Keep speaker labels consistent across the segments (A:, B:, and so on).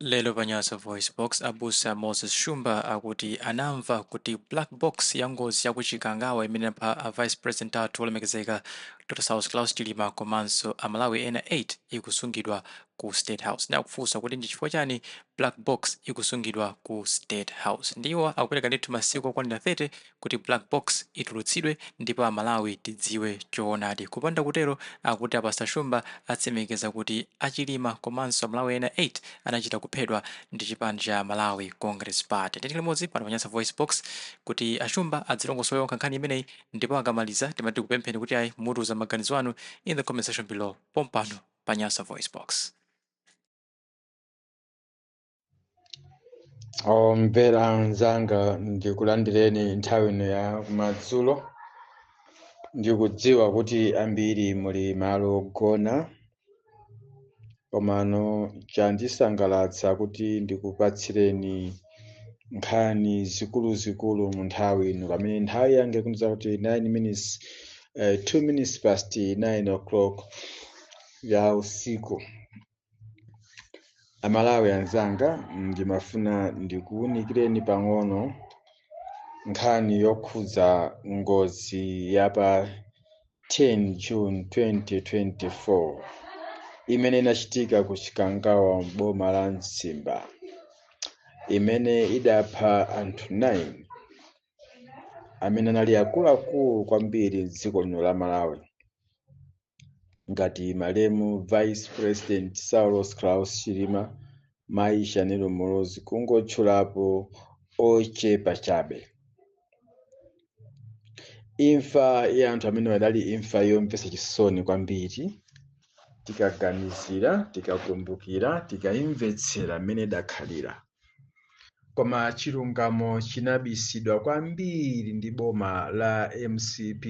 A: Lelo Panyasa Voice Box abusa Moses Shumba akuti anamva kuti black box ya ngozi yakuchikangawa imene pa a vice president athu olemekezeka Dr. South Claus Chilima komanso amalawi ena 8 ikusungidwa ku State House. Ndakufunsa kuti ndi chifukwa chani black box ikusungidwa ku State House. Ndiwo akupereka ndithu masiku okwanira 30 kuti black box itulutsidwe ndipo amalawi tidziwe choonadi. Kupanda kutero akuti apasta Shumba atsimikeza kuti achilima komanso amalawi ena 8 anachita kuphedwa ndi chipani cha Malawi Congress Party. Tili limodzi pano Panyasa Voice Box kuti Ashumba adzilongosola nkhani imeneyi ndipo akamaliza timati kupempheni kuti ayi mutuza maganizo anu in the comment section below pompano Panyasa Voice Box.
B: Mvera nzanga ndikulandireni nthawi ino ya kumadzulo. Ndikudziwa kuti ambiri muli malo ogona, komano chandisangalatsa kuti ndikupatsireni nkhani zikuluzikulu mu nthawi ino, pamene nthawi yange kundiza kuti 2 minutes past 9 o'clock ya usiku. Amalawi anzanga, ndimafuna ndikuwunikireni pang'ono nkhani yokhudza ngozi ya pa 10 June 2024 imene inachitika ku Chikangawa m'boma la Mtsimba, imene idapha anthu 9 amene anali akuluakulu kwambiri m'dziko lino la Malawi, ngati malemu Vice President Saulos Claus Chilima, Mayi Chanelo Muhoozi, kungotchulapo ochepa chabe. Imfa ya anthu amene adali imfa yomvetsa chisoni kwambiri, tikaganizira, tikakumbukira, tikayimvetsera mmene idakhalira. Koma chilungamo chinabisidwa kwambiri ndi boma la MCP,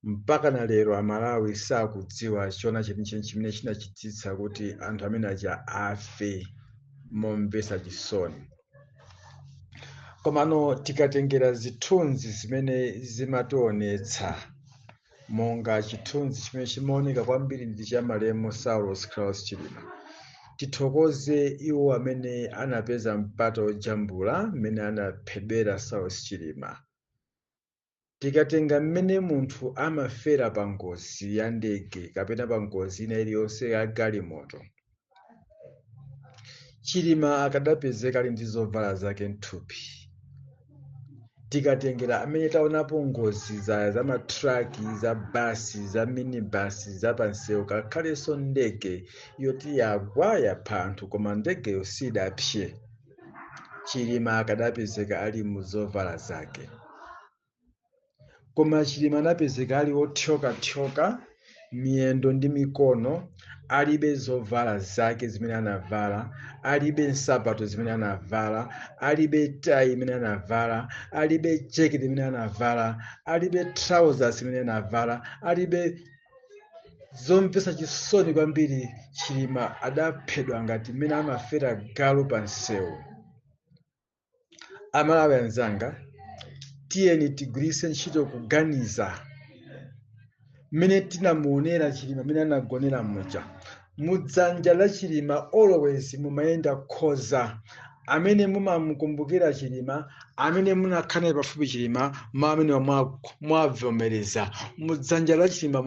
B: mpaka na lero Amalawi sakudziwa chona chenicheni chimene chinachititsa kuti anthu amene aja afe momvetsa chisoni. Komano tikatengera zithunzi zimene zimationetsa, monga chithunzi chimene chimaoneka kwambiri ndi cha malemu Saulos Claus Chilima, tithokoze iwo amene anapeza mpata ojambula mmene anaphedwera Saulos Chilima. Tikatenga mmene munthu amafera pa ngozi ya ndege kapena pa ngozi ina iliyonse ya galimoto, Chilima akadapezeka ali ndi zovala zake m'thupi. Tikatengera amene taonapo ngozi za matraki, za basi, za minibasi, za pansewu, kakhalenso ndege yoti yagwa yapha anthu koma ndegeyo sidapse, Chilima akadapezeka ali mu zovala zake. Koma Chilima anapezeka ali othyokathyoka, miyendo ndi mikono, alibe zovala zake zimene anavala, alibe nsapato zimene anavala, alibe tayi imene anavala, alibe jacket imene anavala, alibe trousers imene anavala, alibe zomvetsa chisoni kwambiri. Chilima adaphedwa ngati mmene amafera galu pa nsewu. Amalawi anzanga, tiyeni tigwiritse ntchito kuganiza mmene tinamuonera Chilima mmene anagonera muja. Mudzanja la Chilima always mumayenda khoza, amene mumamukumbukira Chilima, amene munakhale pafupi Chilima, amene mwavomereza. Mudzanja la Chilima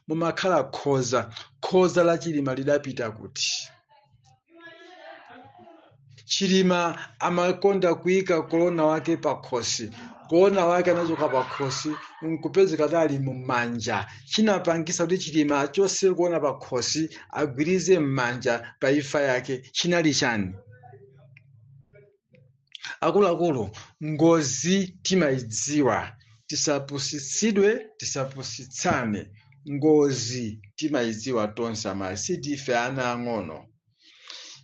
B: mumakhala khoza. Khoza la Chilima lidapita kuti? Chilima amakonda kuyika kolona wake pa khosi. Kolona wake anachoka pa khosi nkupezeka tali mumanja. Chinapangisa kuti Chilima achose kuona pa khosi agwirize m'manja pa imfa yake. Chinali chani? Akuluakulu, ngozi timayidziwa, tisapusitsidwe, tisapusitsane. Ngozi timayidziwa tonse amalawi, sitife ana ang'ono.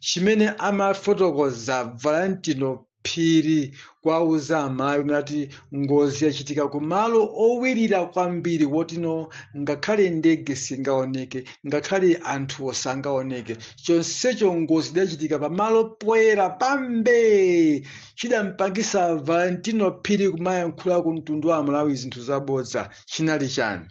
B: Chimene amafotokoza Valentino Phiri kwauza Amalawi nati ngozi yachitika kumalo owirira kwambiri wotino ngakhale ndege singaoneke, ngakhale anthu osangaoneke. Chonsecho ngozi idachitika pamalo poyera pambe. Chidampangisa Valentino Phiri kumayankhula ku mtundu wa Amalawi zinthu zabodza. Chinali chani?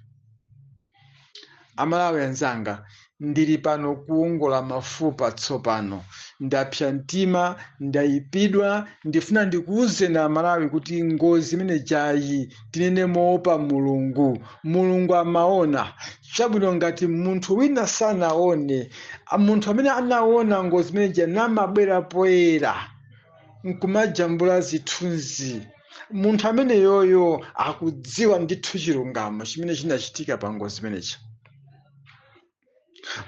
B: Amalawi anzanga, ndili pano kuongola mafupa tsopano, ndapsa mtima, ndayipidwa, ndifuna ndikuuze na Malawi kuti ngozi imene jayi tinene moopa mulungu amaona. Chabwino ngati munthu wina sanaone, munthu amene anaona ngozi imene jayi namabwera poyera nkumajambula zithunzi, munthu amene yoyo akudziwa ndithu chilungamo chimene chinachitika pa ngozi imeneyi.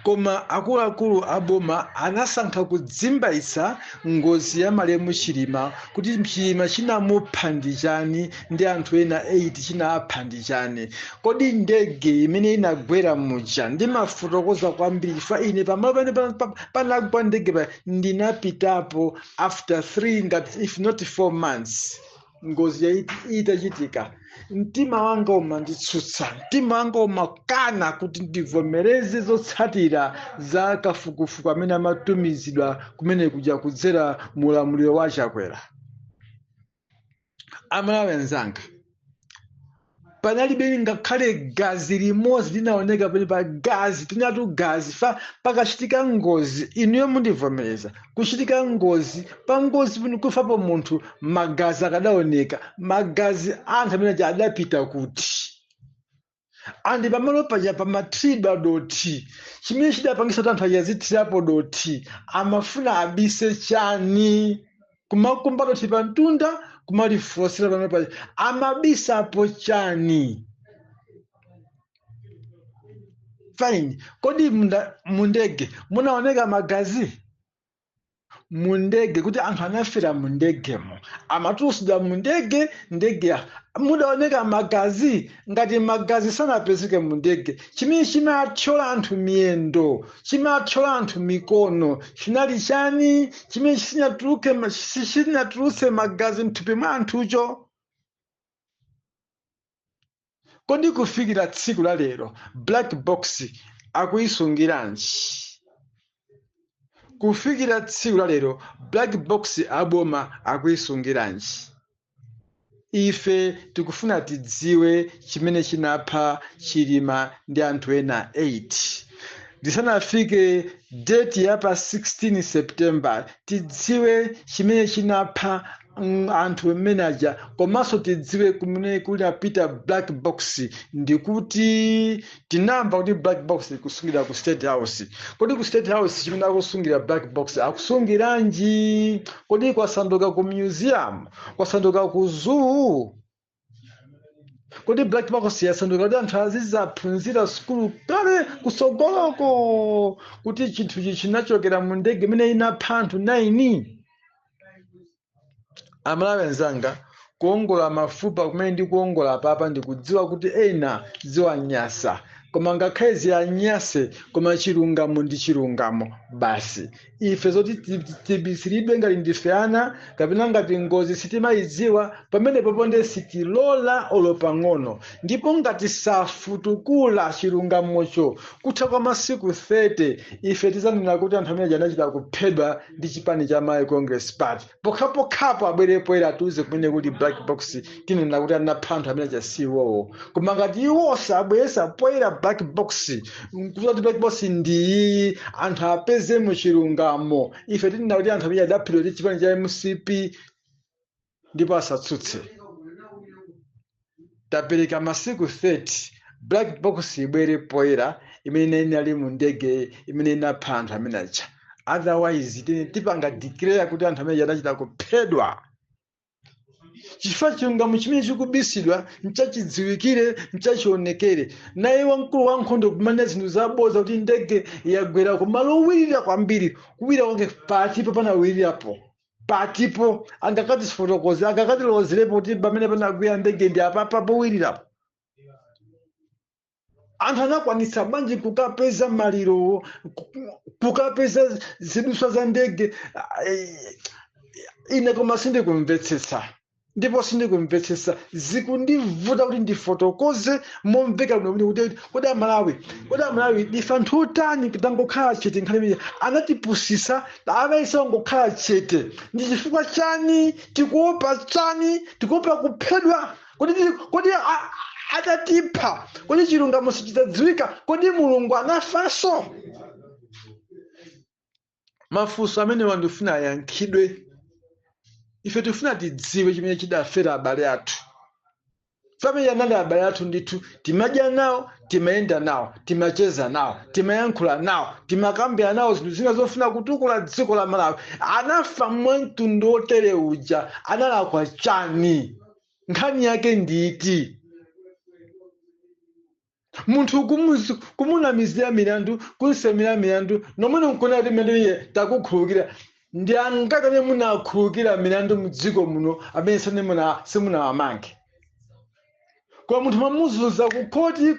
B: Koma akuluakulu aboma anasankha kudzimbaitsa ngozi ya Malemu Chilima kuti Chilima chinamupha ndi chani ndi anthu ena 8 chinapha ndi chani. Kodi ndege imene inagwera muja ndimafotokoza kwambiri fa ine pamalo pamene panagwa ndege pa ndinapitapo after 3 ngati if not 4 months ngozi itachitika. Mtima wanga umanditsutsa, mtima wanga umakana kuti ndivomereze zotsatira za kafukufuku amene amatumizidwa kumene kuja kudzera mulamuliro wa Chakwera. Amalawi anzanga, panalibe ngakhale gazi limodzi linaoneka pene pa gazi, tinatu gazi fa pakachitika ngozi, inuyo mundivomereza kuchitika ngozi, pa ngozi pano kufapo munthu magazi akadaoneka, magazi anthu amene adapita kuti andi pamalo paja pamathiridwa doti, chimene chidapangisa kuti anthu achazithirapo doti amafuna abise chani kumakumba doti pa mtunda kumalifosera pamalo paja amabisapo chani. Fine, kodi mundege munaoneka magazi? Mundege kuti anthu anafera mundegemo amatusidwa mundege ndege mudaoneka magazi? Ngati magazi sanapezeke mundege, chimene chimathyola anthu miyendo, chimathyola anthu mikono chinali chani? Chimene chinatulutse magazi mthupi mwa anthucho? Kodi kufikira tsiku la lero black box akuisungiranji? Kufikira tsiku la lero black box aboma akuisungiranji? Ife tikufuna tidziwe chimene chinapha Chilima ndi anthu ena 8. Ndisanafike date ya pa 16 September tidziwe chimene chinapha anthu amenaja, komanso tidziwe kumene kunapita black box. Ndikuti tinamva kuti black box ikusungira ku State House. Kodi ku State House chimene akusungira black box akusungiranji? Kodi kwasanduka ku museum, kwasanduka ku zoo? Kodi black box yasanduka kuti anthu azizaphunzira skulu kale kusogoloko kuti chinthu chinachokera mu ndege imene inapha anthu 9? Amalawi anzanga, kuongola mafupa kumene ndikuongola papa ndikudziwa kuti ena ziwanyasa, koma ngakhale ziyanyase koma chilungamo ndi chilungamo basi. Ife zoti tibisiridwe ngati ndife ana kapena ngati ngozi sitimayidziwa, pamene poponde sitilola olo pang'ono. Ndipo ngati safutukula chilungamocho kutha kwa masiku 30 ife tizanena kuti anthu amene anachita kuphedwa ndi chipani cha Malawi Congress Party. Pokhapokhapo abwerepo era atiuze kumene kuti black box tinena kuti anapha anthu amene achasiwowo. Koma ngati iwo sabweresa poyera black box kuti black box ndi anthu apeze mu chilungamo, ife tinena kuti anthu amene adaphedwa ndi chipani cha MCP ndipo asatsutse. Tapereka masiku 30 black box ibwere poyera imene inali mu ndege imene inapha anthu amene aja. Otherwise tipanga declare kuti anthu amene adachita kuphedwa. Chifukwa chilungamo chimene chikubisidwa nchachidziwikire, nchachionekere. Naye wamkulu wankhondo kumene zinthu zaboza kuti ndege yagwera kumalo owirira kwambiri, kuwira kwake patipo panawirirapo. Patipo angakati sifotokoze, angakati lozerepo kuti pamene panagwira ndege ndi apapa powirirapo. Anthu anakwanitsa bwanji kukapeza maliro, kukapeza ziduswa za ndege? Ine koma sindikumvetsetsa. Ndipo sindikumvetsetsa, zikundivuta kuti ndifotokoze momveka kuti kodi Amalawi ndife anthu otani tangokhala chete nkhani anatipusisa amayisa ngokhala chete? Ndi chifukwa chani? Tikuopa chani? Tikuopa kuphedwa? Kodi atatipha, kodi chilungamo sichidzadziwika? Kodi Mulungu anafanso? Mafunso amene wandifuna ayankhidwe. Ife tifuna tidziwe chimene chidafera abale athu. Family anali abale athu ndithu, timadya nawo, timayenda nawo, timacheza nawo, timayankhula nawo, timakambira nawo zinthu zina zofuna kutukula dziko la Malawi. Anafa mwamtundu otere uja, analakwa chani? Nkhani yake nditi? Munthu kumunamizira milandu, kunsemera milandu, nomwe nkona kuti mendeye takukhulukira. Ndi angati amene munakhulukira milandu mudziko muno amene simunawamange? Kwa munthu mamuzunza kukoti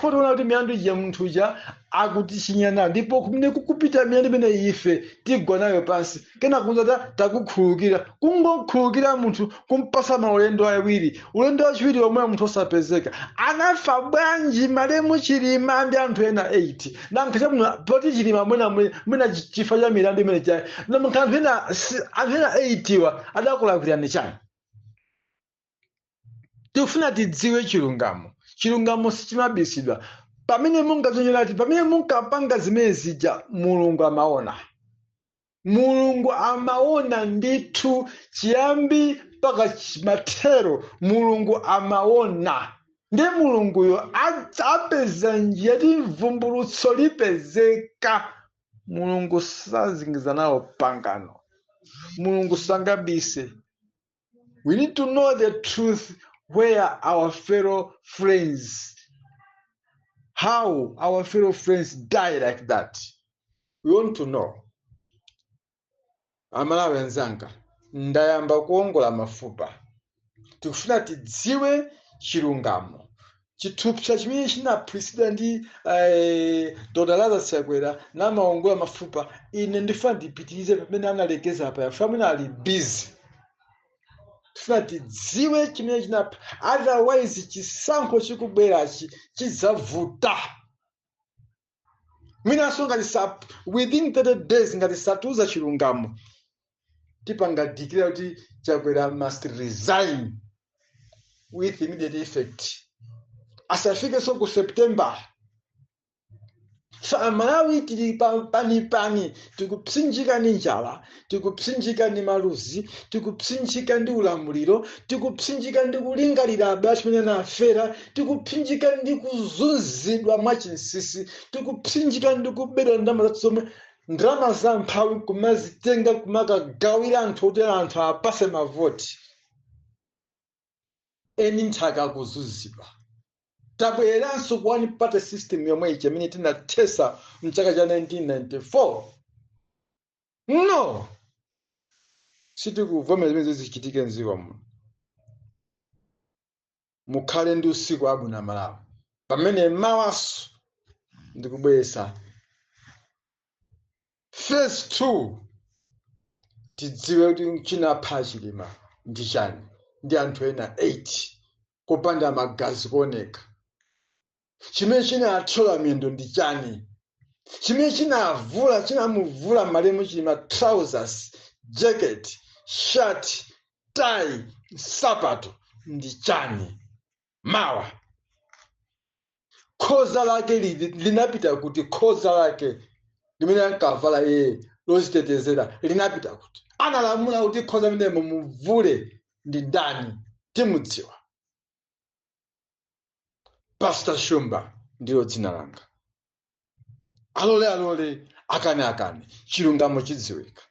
B: ona kuti milandu ya munthu uja akutichinya nayo, ndipo kumene kukupita milandu imene ife tigwa nayo pansi, kena kunzata takukhulukira. Kungokhulukira munthu kumpasa maulendo awiri, ulendo wachiwiri omwe munthu osapezeka. Anafa bwanji Malemu Chilima ndi anthu ena 8 nankhacha muno poti Chilima mwina chifukwa cha milandu imene chayi, namunkha anthu ena 8 wa adakulakwirani chani? Tifuna tidziwe chilungamo. Chilungamo sichimabisidwa. Pamene munkazonyerati, pamene munkapanga zimene zija, Mulungu amaona. Mulungu amaona ndithu, chiyambi mpaka mathero Mulungu amaona. Ndiye Mulunguyo apeza njira ti vumbulutso lipezeka. Mulungu sazingiza nawo pangano. Mulungu sangabise. We need to know the truth. Where our fellow friends, how our fellow friends die like that. We want to know. Amalawi wenzanga, ndayamba kuongola mafupa. Tikufuna tidziwe chilungamo. Chithupsa chimene chinaphunzitsidwa ndi Dr. Lazarus Chakwera na maongola mafupa, ine ndifuna ndipitirize pamene analekeza apa, family ali busy. Tifuna tidziwe chimene chinapha, otherwise chisankho chikubwerachi chizavuta. Mwinaso ngati within 30 days ngati satuza chilungamo, tipanga declare kuti Chakwera must resign with immediate effect. Asafike so ku September. Malawi tili pani, tikupsinjika ni njala, tikupsinjika ni maluzi, tikupsinjika ndi ulamuliro, tikupsinjika ndi kulingalira abale amene anafera, tikupsinjika ndi kuzunzidwa mwachinsisi, tikupsinjika ndi kubedwa ndalama zathu zomwe ndalama za mphawi kumazitenga kumakagawira anthu oti anthu apase mavoti. Eni nthaka kuzunzidwa. Tabweranso ku one party system yomwe ichi amene tinathesa mchaka cha 1994. No. Sitikuvomera zimene zichitike mdziko muno. Mukhale ndi usiku wabwino Malawi. Pamene mawaso ndikubweza. Phase 2. Tidziwe kuti chinapha Chilima ndi chani, ndi anthu ena 8 kupanda magazi kuoneka. Chimene chinathyola miyendo ndi chani? Chimene chinamuvula Malemu Chilima trousers, jacket, shirt, tie, sapato ndi chani? Mawa. Khoza lake linapita kuti? Khoza lake limene ankavala yeye lozitetezera linapita kuti? Analamula kuti khoza limene mumuvule ndi ndani? Timudziwa. Pastor Shumba ndilo dzina langa. Alole akane chilungamo chidziwika.